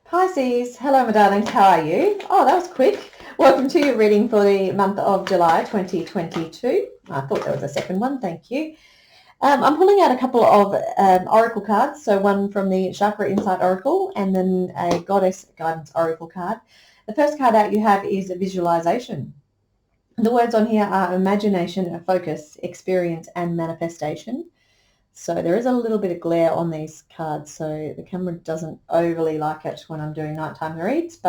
Pisces, hello my darlings, how are you? Oh, that was quick. Welcome to your reading for the month of July 2022. I thought there was a second one, thank you. I'm pulling out a couple of oracle cards, so one from the Chakra Insight Oracle and then a Goddess Guidance Oracle card. The first card out you have is a visualization. The words on here are imagination, focus, experience and manifestation. So there is a little bit of glare on these cards, so the camera doesn't overly like it when I'm doing nighttime reads.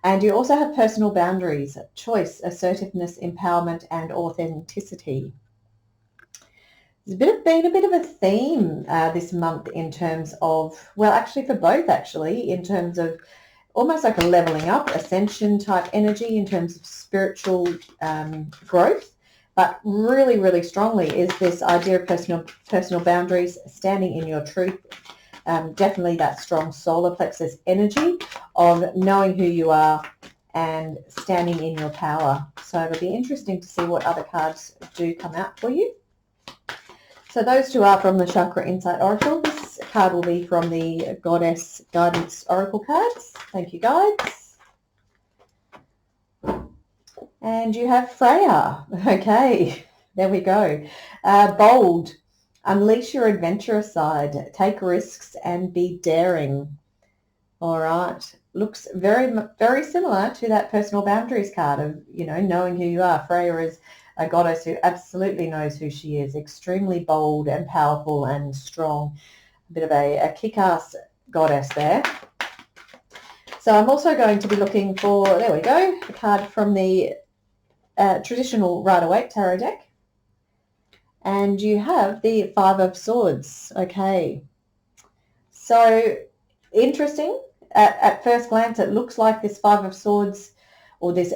And you also have personal boundaries, choice, assertiveness, empowerment, and authenticity. There's been a bit of a theme this month in terms of, well, actually for both, in terms of almost like a leveling up, ascension type energy in terms of spiritual growth. But really, really strongly is this idea of personal boundaries, standing in your truth. Definitely that strong solar plexus energy of knowing who you are and standing in your power. So it'll be interesting to see what other cards do come out for you. So those two are from the Chakra Insight Oracle. This card will be from the Goddess Guidance Oracle cards. Thank you, guides. And you have Freya. Okay, there we go. Bold. Unleash your adventurous side. Take risks and be daring. All right. Looks very, very similar to that personal boundaries card of, knowing who you are. Freya is a goddess who absolutely knows who she is. Extremely bold and powerful and strong. A bit of a kick-ass goddess there. So I'm also going to be looking for, there we go, a card from the traditional Rider-Waite tarot deck. And you have the Five of Swords. Okay. So interesting. At first glance, it looks like this Five of Swords or this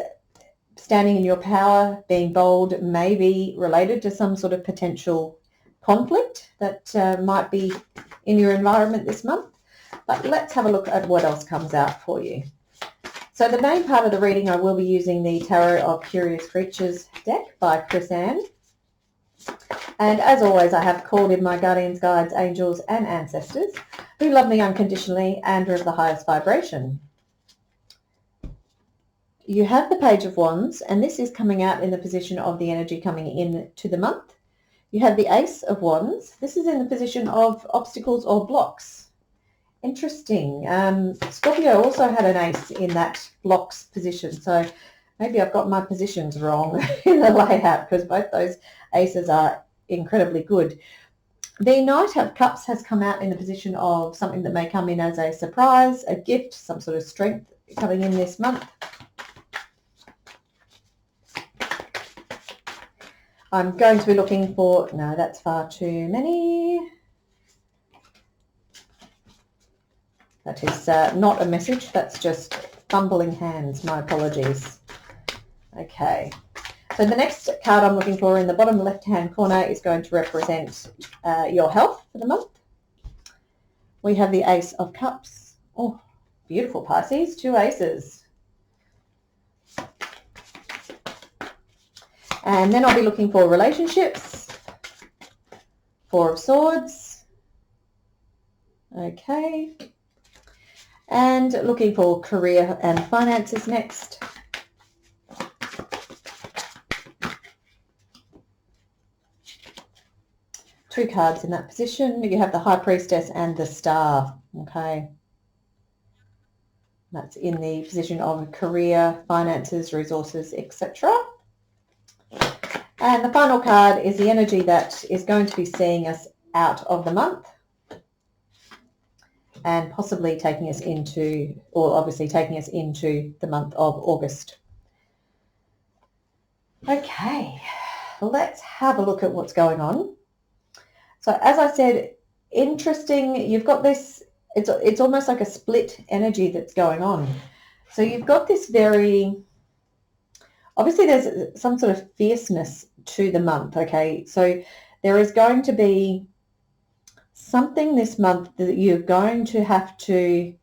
standing in your power, being bold, may be related to some sort of potential conflict that might be in your environment this month. But let's have a look at what else comes out for you. So the main part of the reading, I will be using the Tarot of Curious Creatures deck by Chris Ann. And as always, I have called in my guardians, guides, angels and ancestors who love me unconditionally and are of the highest vibration. You have the Page of Wands, and this is coming out in the position of the energy coming in to the month. You have the Ace of Wands. This is in the position of obstacles or blocks. Interesting. Scorpio also had an ace in that blocks position, so maybe I've got my positions wrong in the layout because both those aces are incredibly good. The Knight of Cups has come out in the position of something that may come in as a surprise, a gift, some sort of strength coming in this month. I'm going to be looking for, no, that's far too many. That is not a message, that's just fumbling hands, my apologies. Okay, so the next card I'm looking for in the bottom left-hand corner is going to represent your health for the month. We have the Ace of Cups. Oh, beautiful, Pisces, 2 aces. And then I'll be looking for relationships, 4 of Swords. Okay. And looking for career and finances next. Two cards in that position. You have the High Priestess and the Star. Okay. That's in the position of career, finances, resources, etc. And the final card is the energy that is going to be seeing us out of the month and possibly taking us into, or obviously taking us into the month of August. Okay, let's have a look at what's going on. So as I said, interesting, you've got this, it's almost like a split energy that's going on. So you've got this very, obviously there's some sort of fierceness to the month, okay? So there is going to be something this month that you're going to have to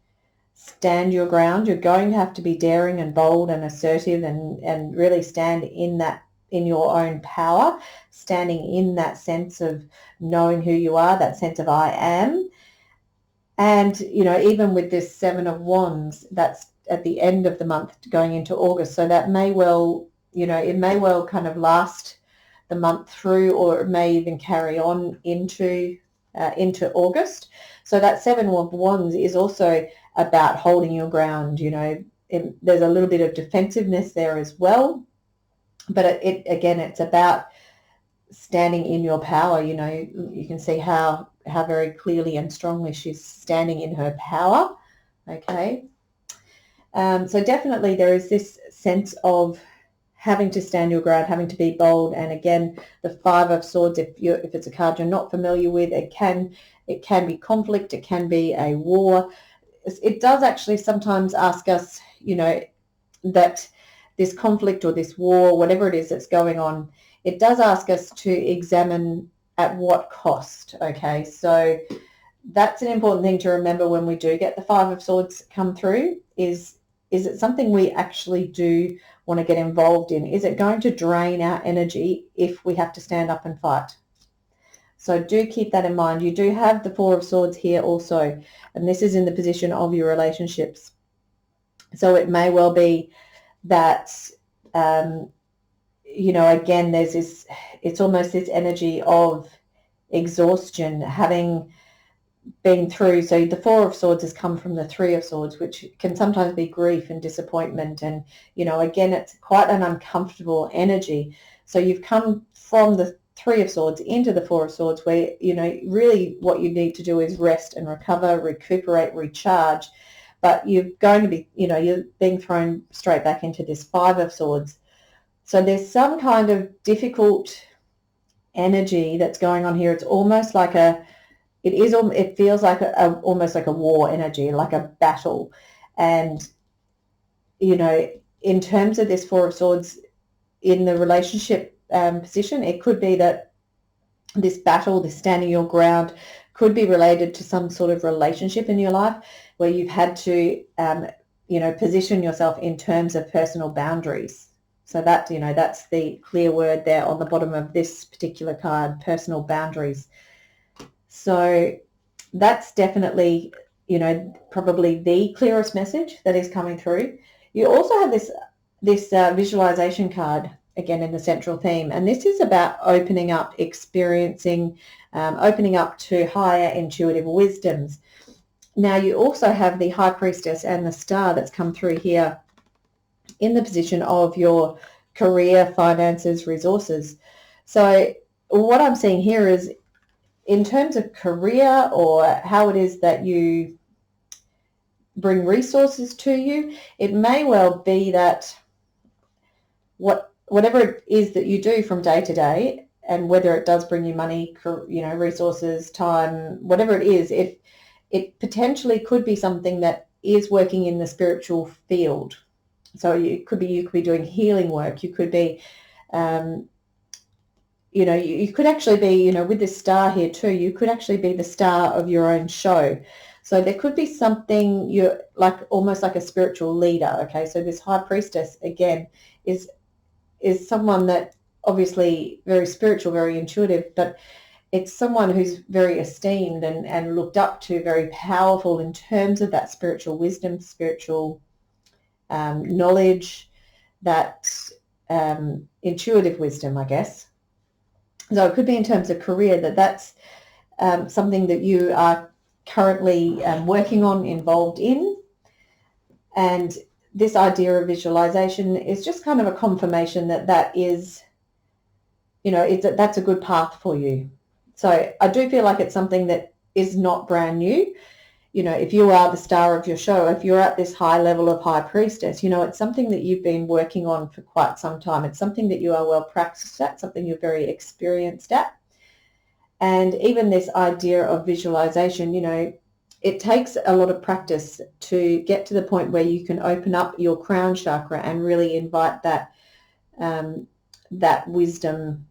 stand your ground. You're going to have to be daring and bold and assertive and really stand in that, in your own power, standing in that sense of knowing who you are, that sense of I am. And, even with this Seven of Wands, that's at the end of the month going into August. So that may well, it may well kind of last the month through, or it may even carry on into August. So that Seven of Wands is also about holding your ground. There's a little bit of defensiveness there as well. But it's about standing in your power. You can see how very clearly and strongly she's standing in her power. Okay. So definitely there is this sense of having to stand your ground, having to be bold. And again, the Five of Swords, if it's a card you're not familiar with, it can be conflict, it can be a war. It does actually sometimes ask us, that this conflict or this war, whatever it is that's going on, it does ask us to examine at what cost. Okay, so that's an important thing to remember when we do get the Five of Swords come through. Is it something we actually do want to get involved in? Is it going to drain our energy if we have to stand up and fight? So do keep that in mind. You do have the Four of Swords here also, and this is in the position of your relationships. So it may well be that, again, there's this, it's almost this energy of exhaustion, having been through. So the Four of Swords has come from the Three of Swords, which can sometimes be grief and disappointment. And, again, it's quite an uncomfortable energy. So you've come from the Three of Swords into the Four of Swords, where, really what you need to do is rest and recover, recuperate, recharge. But you're going to be, you're being thrown straight back into this Five of Swords. So there's some kind of difficult energy that's going on here. It's almost like it feels like almost like a war energy, like a battle. And, in terms of this Four of Swords in the relationship position, it could be that this battle, this standing your ground, could be related to some sort of relationship in your life where you've had to, position yourself in terms of personal boundaries. So that, that's the clear word there on the bottom of this particular card, personal boundaries. So that's definitely, probably the clearest message that is coming through. You also have this visualization card, again, in the central theme. And this is about opening up, experiencing, opening up to higher intuitive wisdoms. Now, you also have the High Priestess and the Star that's come through here in the position of your career, finances, resources. So what I'm seeing here is, in terms of career or how it is that you bring resources to you, it may well be that whatever it is that you do from day to day, and whether it does bring you money, resources, time, whatever it is, it potentially could be something that is working in the spiritual field. So you could be doing healing work. You could be, you could actually be, with this star here too, you could actually be the star of your own show. So there could be something, you're like almost like a spiritual leader. Okay, so this High Priestess again is someone that obviously very spiritual, very intuitive, but it's someone who's very esteemed and looked up to, very powerful in terms of that spiritual wisdom, spiritual knowledge, that intuitive wisdom, I guess. So it could be in terms of career that's something that you are currently working on, involved in. And this idea of visualization is just kind of a confirmation that is, that's a good path for you. So I do feel like it's something that is not brand new. If you are the star of your show, if you're at this high level of High Priestess, it's something that you've been working on for quite some time. It's something that you are well practiced at, something you're very experienced at. And even this idea of visualization, it takes a lot of practice to get to the point where you can open up your crown chakra and really invite that wisdom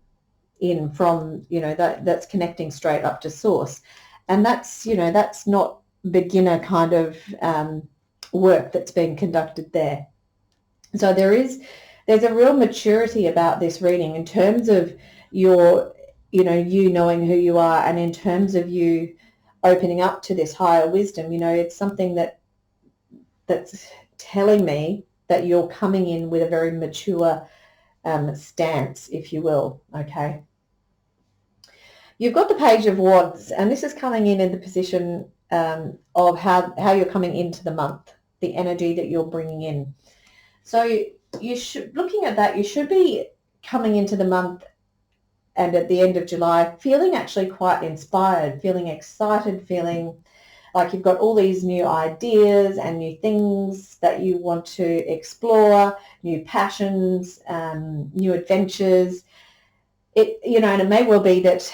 in from, that's connecting straight up to source. And that's, that's not beginner kind of work that's being conducted there. So there's a real maturity about this reading in terms of your, you knowing who you are, and in terms of you opening up to this higher wisdom. You know, it's something that's telling me that you're coming in with a very mature stance, if you will, okay? You've got the Page of Wands, and this is coming in the position of how you're coming into the month, the energy that you're bringing in. So you should, looking at that, you should be coming into the month and at the end of July feeling actually quite inspired, feeling excited, feeling like you've got all these new ideas and new things that you want to explore, new passions, new adventures. And it may well be that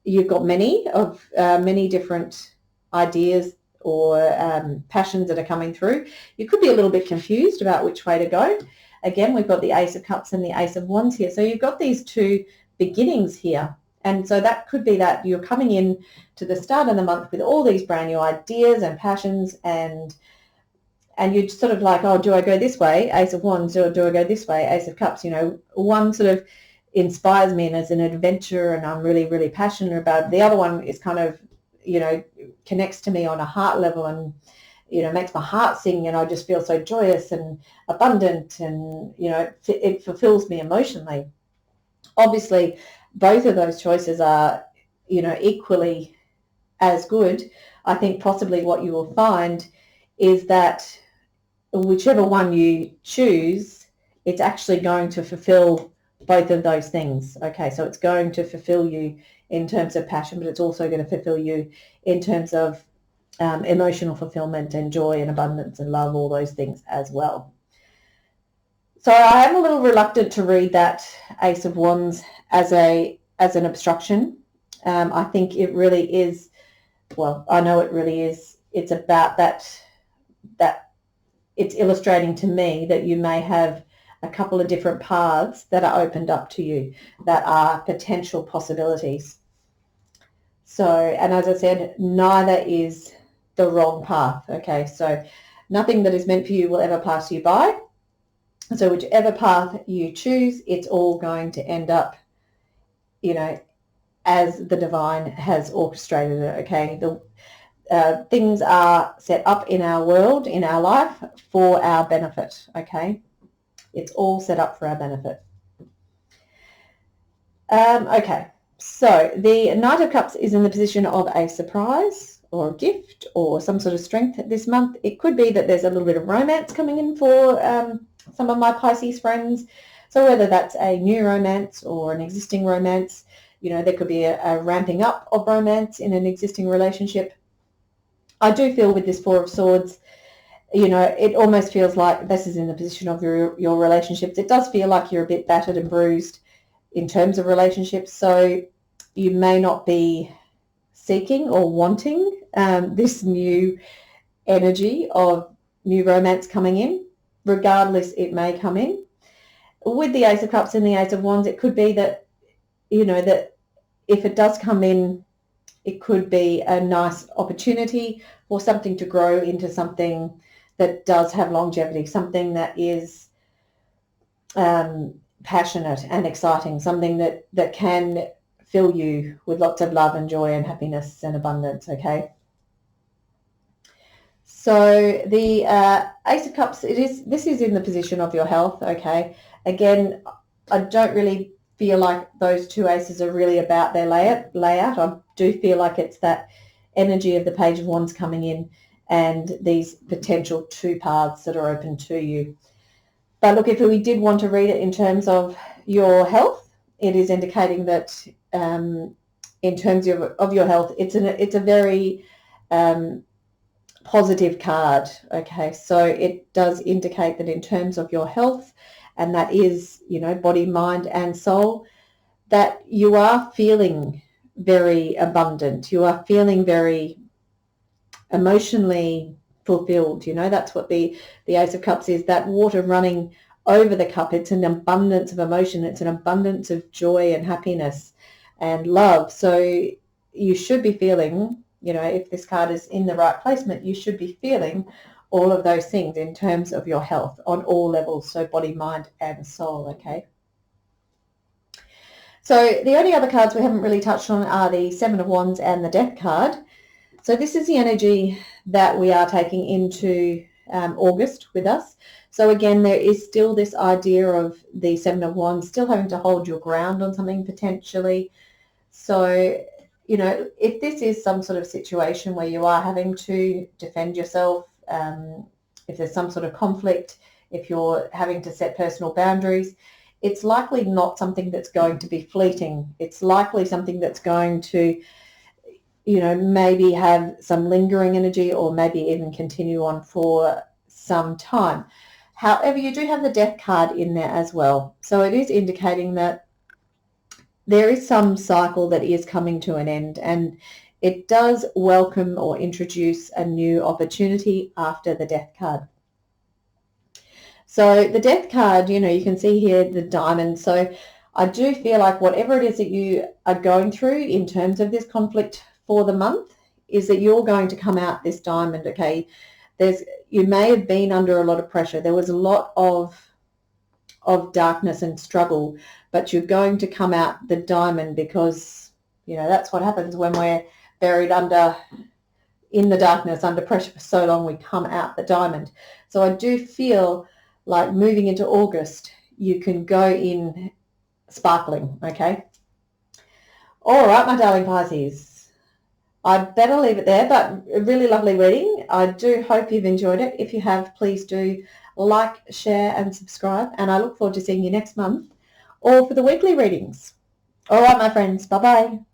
you've got many different ideas or passions that are coming through. You could be a little bit confused about which way to go. Again, we've got the Ace of Cups and the Ace of Wands here. So you've got these two beginnings here. And so that could be that you're coming in to the start of the month with all these brand new ideas and passions, and you're sort of like, oh, do I go this way, Ace of Wands, or do I go this way, Ace of Cups? You know, one sort of inspires me and as an adventure and I'm really, really passionate about it. The other one is kind of, you know, connects to me on a heart level and, you know, makes my heart sing, and I just feel so joyous and abundant, and, you know, it fulfills me emotionally. Obviously, both of those choices are, you know, equally as good. I think possibly what you will find is that whichever one you choose, it's actually going to fulfill both of those things. Okay, so it's going to fulfill you in terms of passion, but it's also going to fulfill you in terms of emotional fulfillment and joy and abundance and love, all those things as well. So I am a little reluctant to read that Ace of Wands as an obstruction. I think it really is, well, I know it really is. It's about that it's illustrating to me that you may have a couple of different paths that are opened up to you that are potential possibilities. So, and as I said, neither is the wrong path. Okay, so nothing that is meant for you will ever pass you by. So whichever path you choose, it's all going to end up, you know, as the divine has orchestrated it. Okay, things are set up in our world, in our life, for our benefit. Okay, it's all set up for our benefit. Okay, so the Knight of Cups is in the position of a surprise or a gift or some sort of strength this month. It could be that there's a little bit of romance coming in for some of my Pisces friends. So whether that's a new romance or an existing romance, you know, there could be a ramping up of romance in an existing relationship. I do feel with this Four of Swords, you know, it almost feels like this is in the position of your relationships. It does feel like you're a bit battered and bruised in terms of relationships. So you may not be seeking or wanting this new energy of new romance coming in. Regardless, it may come in. With the Ace of Cups and the Ace of Wands, it could be that, you know, that if it does come in, it could be a nice opportunity for something to grow into something that does have longevity, something that is passionate and exciting, something that can fill you with lots of love and joy and happiness and abundance, okay? So the Ace of Cups, this is in the position of your health, okay? Again, I don't really feel like those two aces are really about their layout. I do feel like it's that energy of the Page of Wands coming in and these potential two paths that are open to you. But look, if we did want to read it in terms of your health, it is indicating that in terms of your health, it's a very positive card. Okay, so it does indicate that in terms of your health, and that is, you know, body, mind and soul, that you are feeling very abundant. You are feeling very emotionally fulfilled. You know, that's what the Ace of Cups is, that water running over the cup. It's an abundance of emotion. It's an abundance of joy and happiness and love. So you should be feeling, you know, if this card is in the right placement, you should be feeling all of those things in terms of your health on all levels, so body, mind and soul, okay? So the only other cards we haven't really touched on are the Seven of Wands and the Death card. So this is the energy that we are taking into August with us. So again, there is still this idea of the Seven of Wands, still having to hold your ground on something potentially. So, you know, if this is some sort of situation where you are having to defend yourself, if there's some sort of conflict, if you're having to set personal boundaries, it's likely not something that's going to be fleeting. It's likely something that's going to, you know, maybe have some lingering energy or maybe even continue on for some time. However, you do have the Death card in there as well. So it is indicating that there is some cycle that is coming to an end, and it does welcome or introduce a new opportunity after the Death card. So the Death card, you know, you can see here the Diamond. So I do feel like whatever it is that you are going through in terms of this conflict for the month is that you're going to come out this Diamond, okay? You may have been under a lot of pressure. There was a lot of darkness and struggle, but you're going to come out the Diamond because, you know, that's what happens when we're buried in the darkness under pressure for so long. We come out the Diamond. So I do feel like moving into August, you can go in sparkling, okay? All right, my darling Pisces. I'd better leave it there, but a really lovely reading. I do hope you've enjoyed it. If you have, please do like, share and subscribe, and I look forward to seeing you next month or for the weekly readings. All right, my friends. Bye-bye.